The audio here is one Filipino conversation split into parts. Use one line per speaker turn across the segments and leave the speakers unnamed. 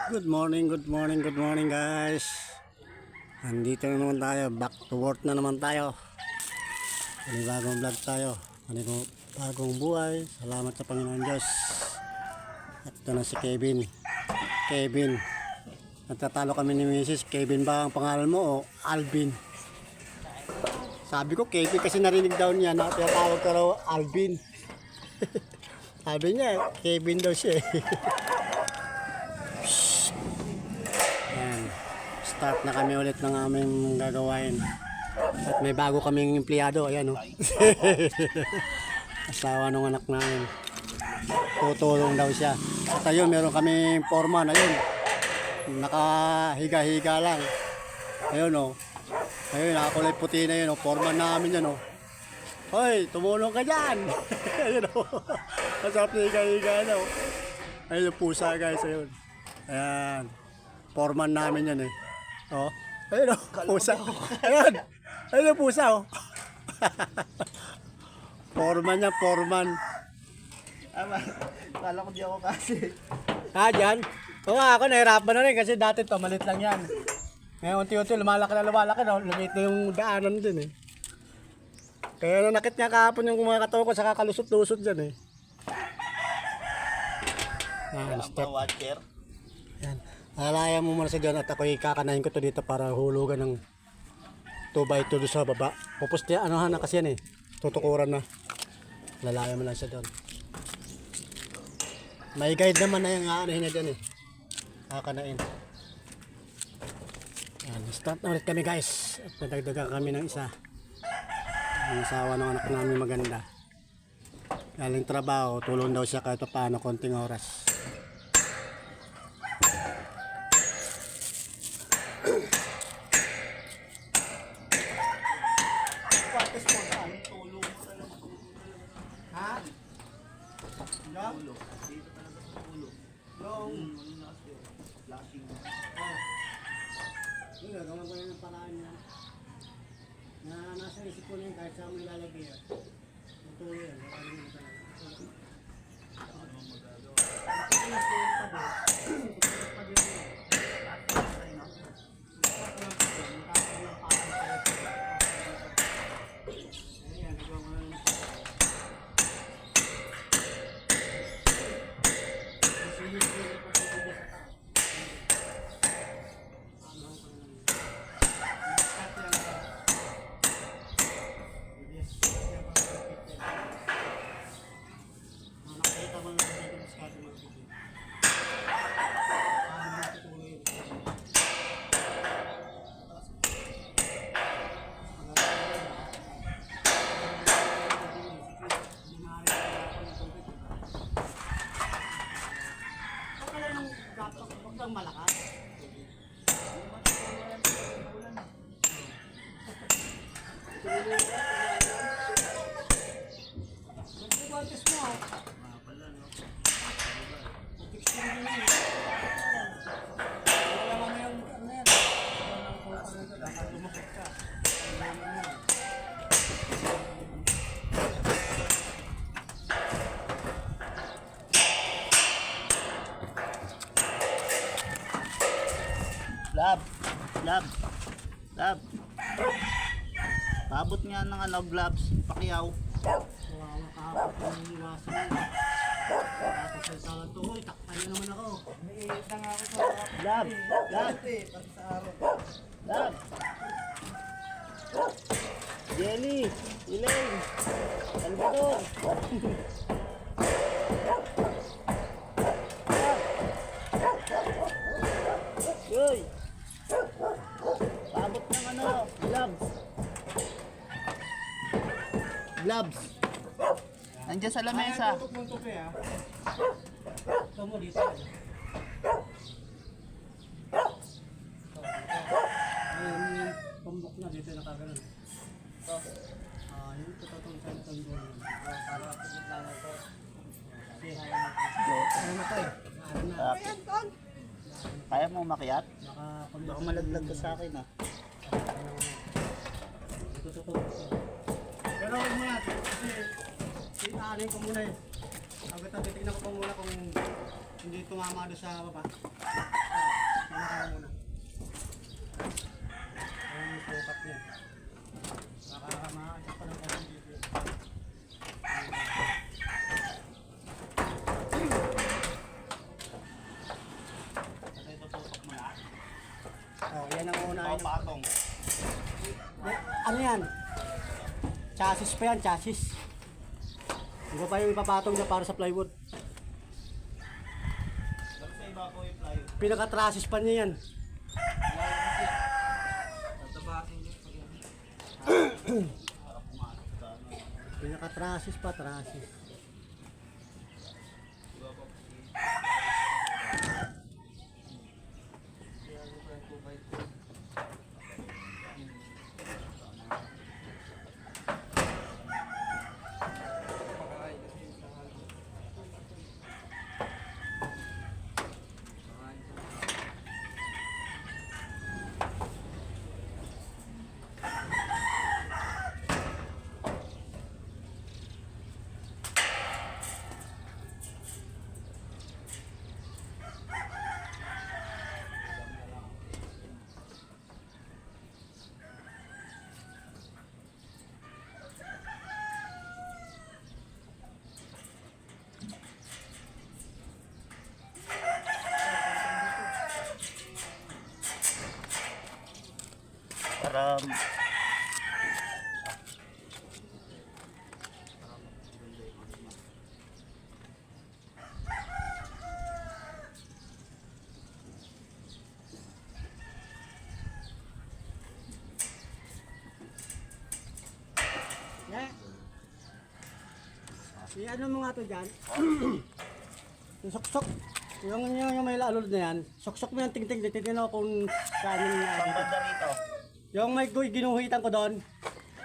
Good morning, good morning, good morning guys. Andito na naman tayo, back to work na naman tayo. Panibagong vlog tayo, panibagong buhay. Salamat sa Panginoon Diyos. At ito na si Kevin. Kevin, nagtatalo kami ni Mrs. Kevin ba ang pangalan mo o Alvin? Sabi ko Kevin kasi narinig daw niya na tinatawag ka raw Alvin. Sabi niya Kevin daw siya. Start na kami ulit ng aming gagawain. At may bago kaming empleyado. Ayan o. Asawa ng anak namin. Tutulong daw siya. At ayun, meron kami foreman. Ayun. Nakahiga-higa lang. Ayun o. Ayun, nakakulay puti na yun o. Foreman namin yan o. Hoy, tumulong ka dyan. Ayun o. Masarap na higa-higa na o. Ayun yung pusa guys. Ayun. Ayan. Foreman namin yan eh. Oh, ayun o, pusa. Ayun, ayun yung pusa o. Foreman niya, foreman.
Kala ko di ako kasi.
Dyan? Oo nga, ako nahirapan na rin kasi dati to, malit lang yan. Ngayon, unti-unti, lumalaki na, lumit na yung daanan din eh. Kaya nanakit niya kahapon yung mga katawan ko, saka kalusot-lusot dyan eh.
Stop. Watcher.
Yan. Alaya mo muna sa dyan at ako'y kakanahin ko to dito para hulugan ng 2x2 doon sa baba. Pupus niya, ano na kasi yan eh. Tutukuran na. Lalaya mo lang siya doon. May guide naman na yung aanahin niya dyan eh. Kakanain. Yan, start na ulit kami guys. At nadagdagan kami ng isa. Ang asawa ng anak namin maganda. Galing trabaho, tulong daw siya kahit paano konting oras. Yung gagawin ko na ng paraan niya na nasa isip ko na yun kahit saan mo ilalagay yan. Tutuloy yan. Malakas. Magbubatis mo. Pala no.
Lab. Paabot nga ng gloves, pakiyaw.
Kawawa kahapon yung iwasan. Tapos sa salat to, hoy, takpan na naman ako.
Umiiit na nga ako sa Lab. Jelly, Elaine, Salvador. Yoy. Paabot ng gloves. Nandiyan sa lamesa.
Tutok mong tupi ha. Ito mo dito. Ayun, tumbok na dito nakagalan. Ito. Yung tututong sa itong doon. Para pagkita na ito. Say hi na. Ano na ito eh.
Kaya mo makiat?
Baka
Baka malaglag ka sa akin ah.
Pero huwag mo yan. Kasi sinaanin ko muna eh. Agad titignan ko pa muna kung hindi tumama doon sa baba. Ano muna? Ayun yung sukap niya. Makakamakas pa ng kasi dito.
Ito tutok mo na.
Oh, yan ang unahin.
Patong.
Ano yan? Chassis pa yan, chassis. Iba pa yung ipapatong niya para sa plywood.
Dapat sa iba ko yung plywood.
Pinaka-trassis pa niya yan.
Tatabasin niyo pag yan. Para pumasok sa ano.
Pinaka-trassis pa, trassis.
Iba pa. Para
Ano mo nga to dyan? Yung suksok. Yung may lalod na yan. Suksok mo yung ting-ting. Titignan ako kung saan yung
pang banda rito.
yung may ginuhitan ko doon.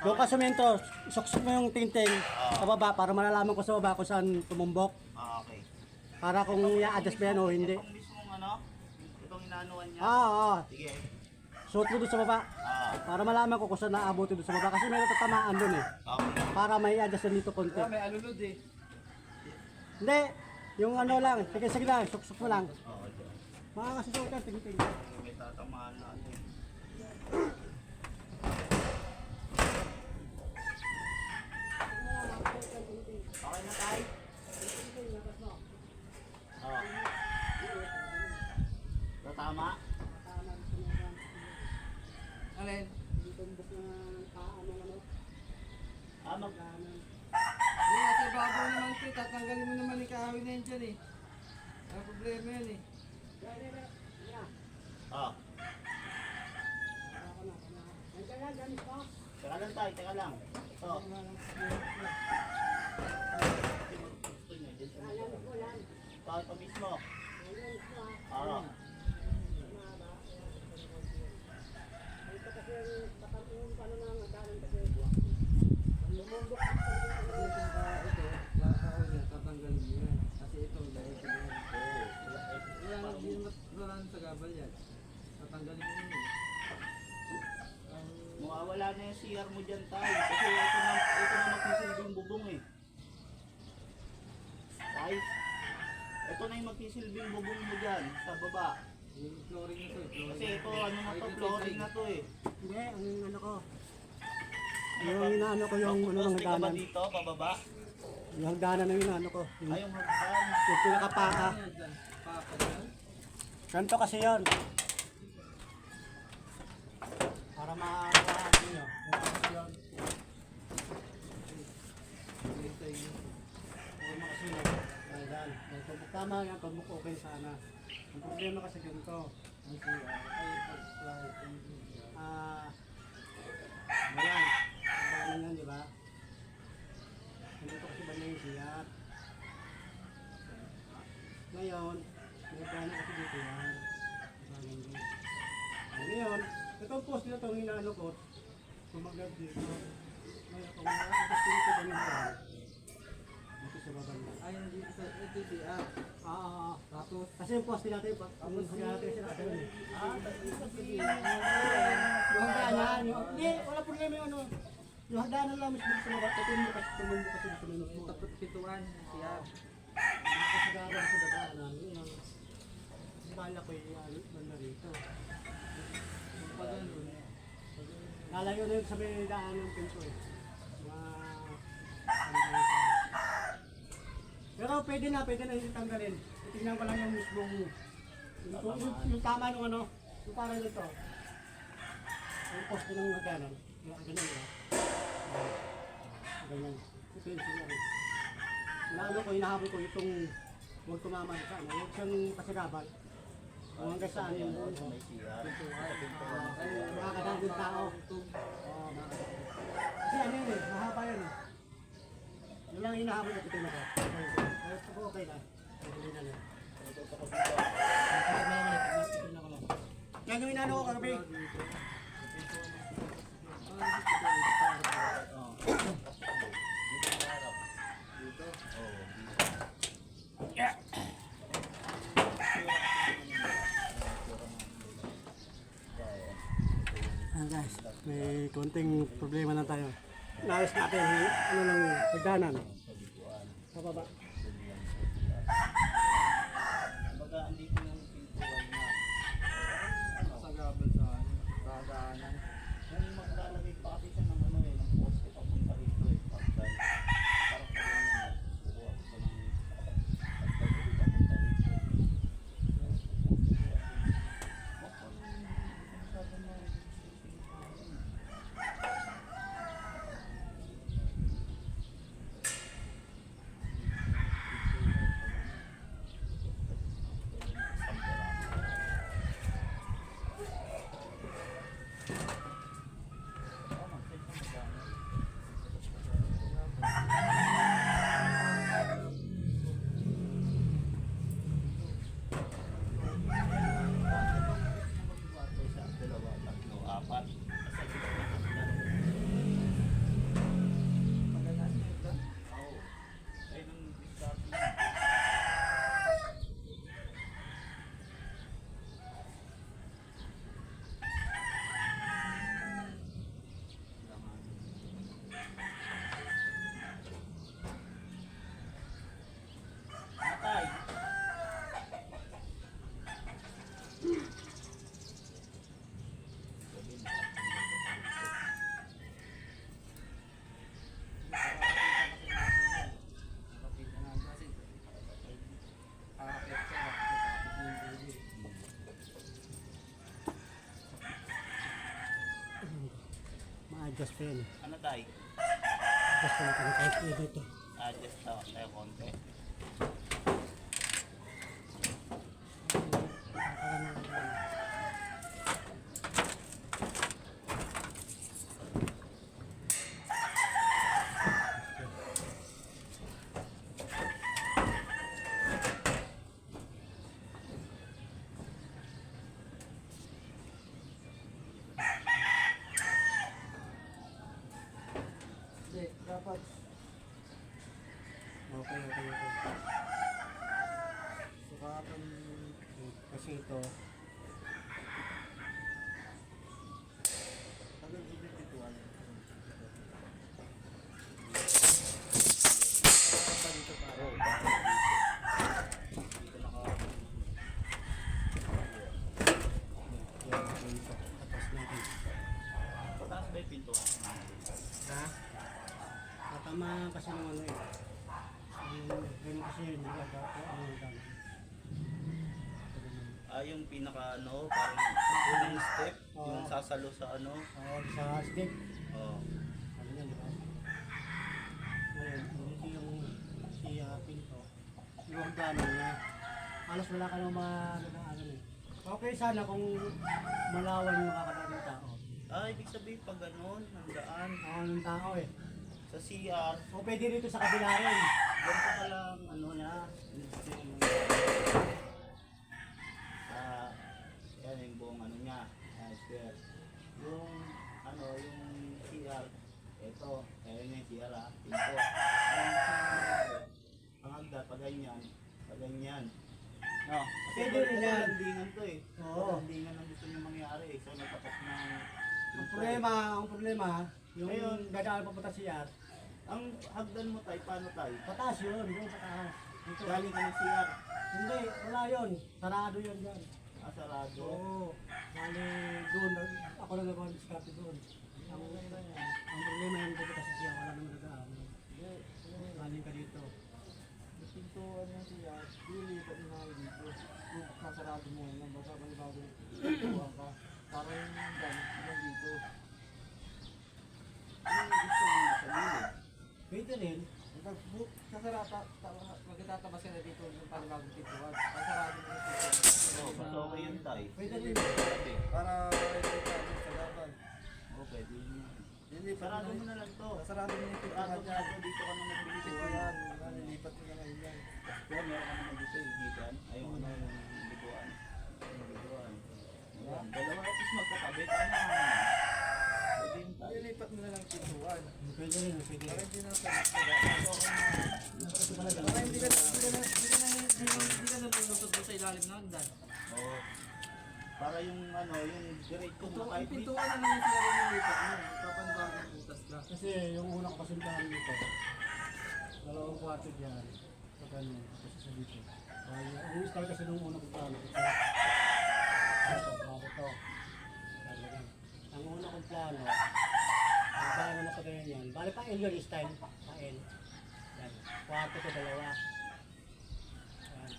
Doon ka sumento. Suksok mo yung ting-ting sa baba para malalaman ko sa baba kung saan tumumbok.
Ah, okay.
Para kung i-adjust ba yan o hindi.
Itong mismong ano, itong inaanuan niya. Sige.
Suot mo doon sa baba. Para malaman ko kung saan naabuti doon sa baba. Kasi may natatamaan doon eh.
Okay.
Para may adjust yan dito konti.
May alulod eh.
Hindi. Yung ano lang. Sige lang. Suksok mo lang.
Okay.
Makakasuot yan. Ting-ting.
May tatamaan na ano eh. Okay na tayo? Oo. Tatama? Alin? Mag...
Hindi, nasa ibabaw naman ito. Tatanggalin mo naman yung kahoy na yun dyan eh. Ang problema yan eh.
Ah. Teka lang tayo, teka lang. Ito. Ito mismo. Oo.
Kasi kung ito, kahoy niya, tatanggalin mo yan. Kasi ito, dahil ito yan. Kaya hindi wala sa gabal yan. Tatanggalin mo yun eh.
Mawawala na yung CR mo dyan tayo. Kasi ito na magsisilbing bubong eh. Tayo. Ito na yung magsisilbing bubong mo dyan sa baba.
Yung flooring na to eh.
Kasi ito ano na to, flooring na to eh.
Hindi. Ang ano ko. Yung inaano ko yung ano ng
Poste ka ba
hagdanan.
dito, pababa?
Yung hagdanan ng inaano ko. Yung,
Ay, yung hagdan.
yung pinakapaka.
Ano yan dyan? Papa dyan?
Ganito kasi yun. Para makakaasin nyo. Ganito kasi yun.
Ito yun.
Para makasunod. Ayan. Pag tama yan, pag okay sana. Ang problema kasi ganito.
Ang CR. Ay, pag-fly.
Ayan. Ang yan, di ba? Ganito kasi ba yung siyat? Ngayon, may plano kasi dito yan. Ngayon, itong post na itong inaano ko, tumagal dito. Ngayon, kung nakakabas ko dito ganito yan, dito sa babanda.
Ay, hindi sa ito CR.
Tapos, kasi yung post natin, tapos natin sila kasi yun. Yung hagdanan, hindi, wala problema yung ano. Yung hagdanan lang mismo sa baba, tumumbo kasi dito
Yung
mismo.
tapos pituan, CR.
Nakasagara sa dadaanan, yun. Bala ako na rito.
Yung pag ganun,
Lalayo na yun sa may daan ng pinto eh. Pero pwede na hindi tanggalin. Titignan ko lang yung mismong yung tama nung ano, yung parang ito. Yung poste ng magkanan. Ganyan yun. Ganyan. Ito yung siguro. Inaano ko, hinahabol ko itong huwag tumama sa ano. Huwag siyang pasiraban. Kung hanggang saan yung makakadaan yung tao. Kasi ano yun eh, mahaba yun eh. Yun lang hinahabol ko titignan ko. Okay na. Pwede na yun. Yan yung inano ko kagabi. Guys, may konting problema lang tayo. Naayos natin ano lang pagdanan. Sa baba.
Kumbaga, andito yung pintuan na.
kasagabal sa ano, dadaanan.
Kung maglalagay pa kasi siya ng ano eh, ng poste papunta rito eh. Pagdal. Parang pa rin naman. Kukuha ko pa ng pagdali papunta rito. Dalawa, tatlo, apat.
Magalan na ito.
Oo. Ay, nung discard na. Matay.
Nakapita na kasi. Aakyat siya, nakapit yung
Ma-adjust pa yan.
Ano tay?
Adjust pa natin kahit dito.
Adjust tayo konti.
Hindi, dapat
Okay.
sukatan
Kasi ito,
Tagal ulit ito ano.
pa dito para.
Oo, bakit dito? Dito naka...
yan ito. Tapos natin.
Pataas ba yung pinto?
Ha? Tatama kasi ng ano eh. Ganun kasi yun, hindi ka ano gano'n.
Ah, yung pinaka ano, parang unang step, yung sasalo sa ano.
Sa stick,
Oo.
ano yan, di ba? Ngayon, dito yung si pinto. Yung gano'n na, halos wala ka nang ano eh. Okay sana kung malawan yung makakadaan ng tao.
Ah, ibig sabihin pag ganun, nandaan.
Ako ng tao eh.
Sa CR,
O pwede rito sa kabila rin.
ganito pa lang, ano niya, yan yung buong ano niya, square. Yung, ano, yung CR, ito, ayun yung CR pinto. Ang hagda, pag ganyan, No, kasi
Pwede
pwede
rin
rin
yan.
landingan to eh.
Oo.
Landingan ang gusto niya mangyari eh. So, natapat ng...
Ang problema, yung
Ngayon,
dadaan papunta siya,
ang hagdan mo tayo, paano tayo?
pataas yun, yung pataas. Dito.
Galing ka ng CR.
Hindi, wala yun. Sarado yun dyan.
Nakasarado.
Oo. Bali, doon, ako lang nagawa ng diskarte doon. Ang problema yun dito kasi siya, wala naman nagaan. Galing ka dito.
Yung pintuan niya siya, lilipat mo na dito. Kung sasarado mo yan, basta manibago pintuan ka. Para yung gamit mo dito.
Yung gusto mo sa gilid.
Pwede rin.
Magtatabas ka na dito yung panibagong pintuan. Sasarado mo yung pintuan.
Oo, mas okay yun tayo.
Pwede rin.
Sabi.
Para hindi ka sa laban.
Okay, di yun.
Lilipat
Sarado mo na lang to.
Sasarado mo yung pintuan
Sarado
dyan.
mo dito ka nung nagbili ko.
Pintuan, nililipat mo na ngayon yan.
Kaya meron ka naman dito yung higitan. Ay, yung ano, yung liguan. Yung liguan. Ayan. Dalawa at least magkatabi. Tama. Pwede yun tayo.
Nililipat mo na lang pintuan.
Pwede rin, pwede
Para
rin.
hindi na sa Para hindi ka nalulusot sa ilalim ng hagdan.
Oo. Para yung ano, yung diretso na
Ang
kahit dito.
pintuan na lang yung sila rin yung lipat mo. Papanibagong butas ka.
Kasi yung unang kasundahan dito, dalawang kwarto dyan. Sa ganun, kasi sa dito. Ang style kasi nung unang plano, ito. Ito. Talagang. Ang unang kong plano, ang plano na pagkain yan, bali pa L yun style, pa L. Yan. Kwarto ko dalawa. Yan.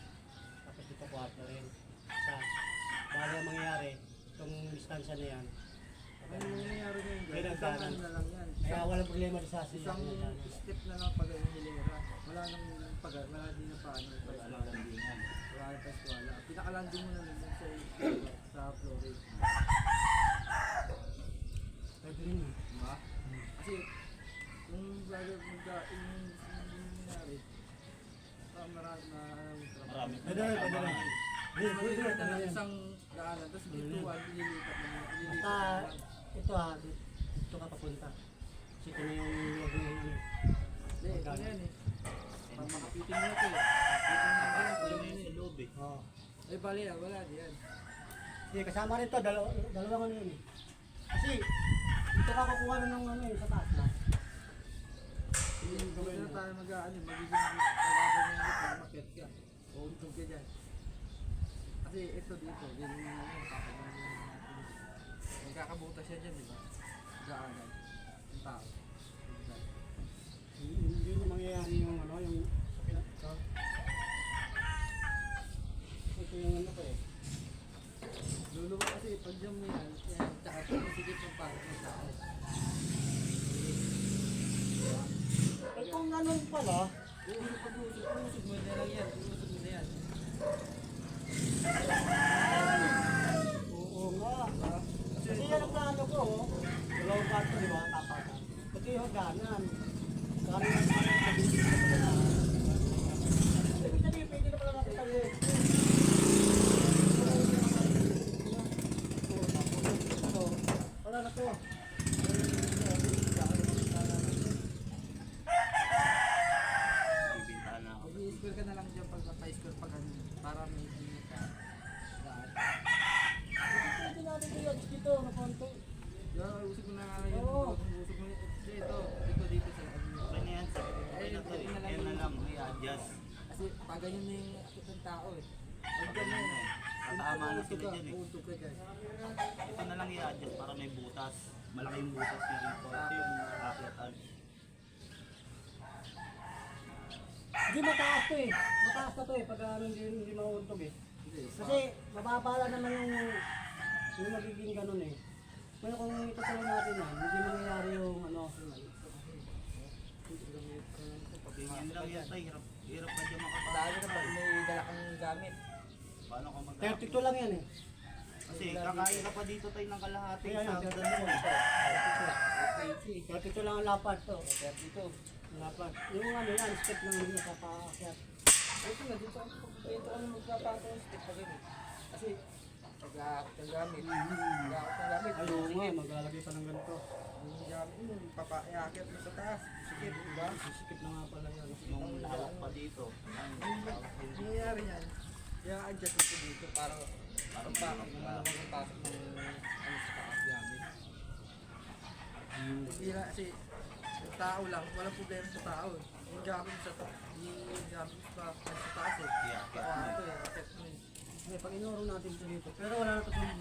Tapos dito kwarto rin. Isa. Bali ang mangyayari, itong distansya na yan.
Ano yung nangyayari ngayon?
May
Isang
nagdanan.
ano na lang yan.
Kaya walang problema sa
Isang
siya.
step na lang pag hinilira. Wala nang wala din na paano.
Wala lang landingan.
Wala na pa wala. Pinakalanding mo na lang yun sa flooring.
Pwede rin yun.
Diba? Kasi kung yung nangyari, marami na
Marami.
Pwede rin, pwede rin. Pwede rin,
Pwede
pwede
na
rin.
isang daanan, tapos pintuan, ililipat mo.
Basta, ito ha, dito ka papunta. Kasi ito na yung luwag ng ano.
Hindi, ito na yan eh. Pag makapitin mo ito eh. Makapitin mo yan,
Wala
pag
na yun sa loob eh.
Oo.
eh bali yan, wala yan.
Hindi, kasama rin to, dalawang ano yun eh. Kasi, dito ka kukuha na ng ano yun, sa taas na.
Hindi na tayo mag-ano, magiging pag-abang ng ito, makit ka. Uuntog ka dyan. Kasi ito dito, yun yung ano, kapag magkakabutas siya dyan, di ba? Gaanan. Ang tao.
Hindi na mangyayari yung ano, yung sa pinaka. Ito yung ano ko eh.
Luluwa kasi pag jam mo yan, tsaka sumisikip yung parang ng tao.
Eh kung ganun pala,
Pag-usog mo na lang yan, usog mo na yan.
oo nga. Kasi yan ang plano ko, oh. Dalawang kwarto, di ba? Tapatan. Ito yung hagdanan. Kami ang ibig sabihin, pwede na pala natin tayo. Wala na to.
Bibintahan na ako.
Mag-i-square ka na lang dyan pag naka-square pag ano, para may init ka. Daan.
Pwede natin ito dito, na konti.
Yan, usog mo na nga lang yun.
Oo.
Usog mo ito dito sa loob mo.
Okay na yan. Okay na to eh. Yan na lang. I-adjust.
Kasi pag ganyan na yung akit ng tao eh. Pag
Ganyan
ganyan
na eh. Tatama na sila dyan eh.
Usog ka dyan.
Ito na lang i-adjust para may butas. Malaking butas na rin po. Ito yung akyatan.
Hindi mataas to eh. Mataas na to eh, pag ano, hindi mauuntog eh.
Hindi.
Kasi mababala naman yung magiging ganun eh. Pero kung itutuloy natin yan, hindi mangyayari yung ano.
Ganyan lang yan tayo. Hirap pa dyan
Dahil
makapasok.
na pag may dala kang gamit.
Paano ka mag
32 lang yan eh.
Kasi kakain ka pa dito tayo ng kalahati
Kaya
sa
yun,
hagdan mo eh.
32 lang ang lapad to.
32.
Ang lapad. Yung ano yan, step lang yung napapaakyat.
Ito na, dito ano magpapatong stick pa ganun. Kasi pag-aakit ng gamit. Pag-aakit ng gamit.
Ayun nga, maglalagay pa ng ganito.
Yung gamit mo, papaakit mo sa taas. Sikip, diba?
Sikip na nga pala yan.
Yung lawak pa dito.
Ang nangyayari yan, i-adjust mo dito para parang pasok ng malamang ang pasok ng ano sa taas gamit. Hindi na kasi yung tao lang, walang problema sa tao. Yung gamit sa taas, yung gamit sa taas eh.
Yeah,
Kwarto eh, akit mo eh.
pag inurong natin ito dito. Pero wala na ito kung...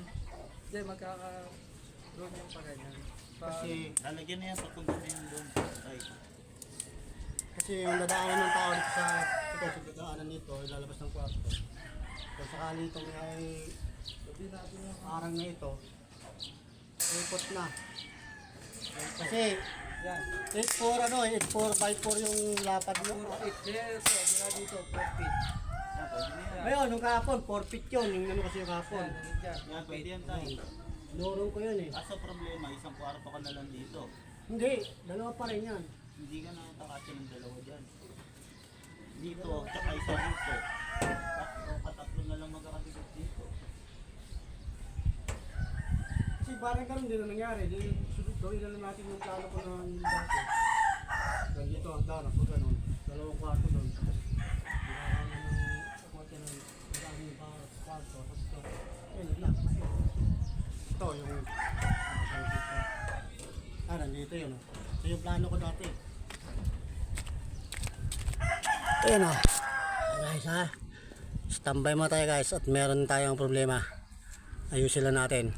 Hindi, magkaka-room yung pa ganyan.
Kasi lalagyan na yan papunta na yan doon. Ay,
Kasi yung dadaanan ng tao dito sa dadaanan nito, ilalabas ng kwarto. Kung sakali itong ay
Sabi natin yung
arang na ito, ikot na. Kasi
yan.
8-4 ano, 8-4x4 yung lapad mo.
4 feet. Yes, mula dito, 4 feet.
yan, pwede na yan.
Ngayon, nung kahapon, 4 feet yun. Yung ano kasi yung kahapon.
Yan, hanggang dyan.
Yan, pwede yan tayo.
Inurong ko yun eh.
Kaso problema, isang kwarto ka na lang dito.
Hindi, dalawa pa rin yan.
Hindi ka nakakasya ng dalawa dyan. Dito, tsaka isa dito. Katatlo na lang magkakatigot dito.
Kasi parang ganun din ang nangyari. Di, gawin na lang natin yung plano ko na yung dati. Ganito ang plano ko ganun. Dalawang kwarto doon. Ito yung nandito yun. Ito yung plano ko dati. Ayan o. Guys ha. Standby mo tayo guys at meron tayong problema. Ayusin lang natin.